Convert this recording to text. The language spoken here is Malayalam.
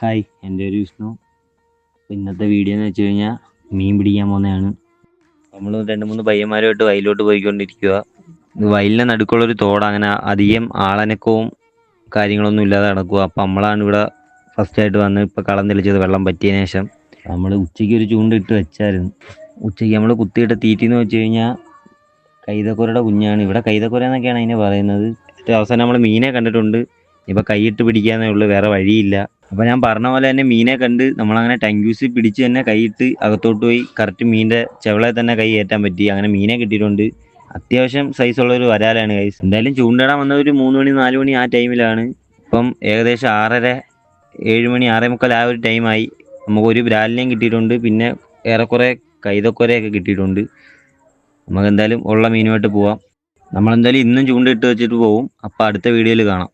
ഹായ്, എൻ്റെ ഒരു വിഷ്ണു. അപ്പോൾ ഇന്നത്തെ വീഡിയോ എന്ന് വെച്ച് കഴിഞ്ഞാൽ മീൻ പിടിക്കാൻ പോകുന്നതാണ്. നമ്മൾ രണ്ട് മൂന്ന് പയ്യന്മാരുമായിട്ട് വയലിലോട്ട് പോയിക്കൊണ്ടിരിക്കുക. ഇത് വയലിൻ്റെ നടുക്കുള്ളൊരു തോട്, അങ്ങനെ അധികം ആളനക്കവും കാര്യങ്ങളൊന്നും ഇല്ലാതെ നടക്കുക. അപ്പോൾ നമ്മളാണ് ഇവിടെ ഫസ്റ്റായിട്ട് വന്ന് ഇപ്പോൾ കളം തെളിച്ചത് വെള്ളം പറ്റിയതിന് ശേഷം. നമ്മൾ ഉച്ചയ്ക്ക് ഒരു ചൂണ്ടിട്ട് വെച്ചായിരുന്നു. ഉച്ചയ്ക്ക് നമ്മൾ കുത്തിയിട്ട തീറ്റയെന്ന് വെച്ച് കഴിഞ്ഞാൽ കൈതക്കുരയുടെ കുഞ്ഞാണ്. ഇവിടെ കൈതക്കുര എന്നൊക്കെയാണ് അതിനെ പറയുന്നത്. അവസാനം നമ്മൾ മീനെ കണ്ടിട്ടുണ്ട്. ഇപ്പോൾ കൈയിട്ട് പിടിക്കാന്നേ ഉള്ളൂ, വേറെ വഴിയില്ല. അപ്പോൾ ഞാൻ പറഞ്ഞ പോലെ തന്നെ മീനെ കണ്ട് നമ്മളങ്ങനെ ടങ്ക്യൂസിൽ പിടിച്ച് തന്നെ കൈയിട്ട് അകത്തോട്ട് പോയി കറക്റ്റ് മീനിൻ്റെ ചെവളെ തന്നെ കൈ കയറ്റാൻ പറ്റി. അങ്ങനെ മീനെ കിട്ടിയിട്ടുണ്ട്. അത്യാവശ്യം സൈസുള്ളൊരു വരാലാണ് കൈസ്. എന്തായാലും ചൂണ്ടിടാൻ വന്ന ഒരു 3 മണി 4 മണി ആ ടൈമിലാണ്. ഇപ്പം ഏകദേശം 6:30 7 മണി 6:45 ആ ഒരു ടൈമായി. നമുക്കൊരു ബ്രാലിനെയും കിട്ടിയിട്ടുണ്ട്, പിന്നെ ഏറെക്കുറെ കൈതക്കുരയൊക്കെ കിട്ടിയിട്ടുണ്ട്. നമുക്ക് എന്തായാലും ഉള്ള മീനുമായിട്ട് പോവാം. നമ്മളെന്തായാലും ഇന്നും ചൂണ്ടിട്ട് വെച്ചിട്ട് പോവും. അപ്പോൾ അടുത്ത വീഡിയോയിൽ കാണാം.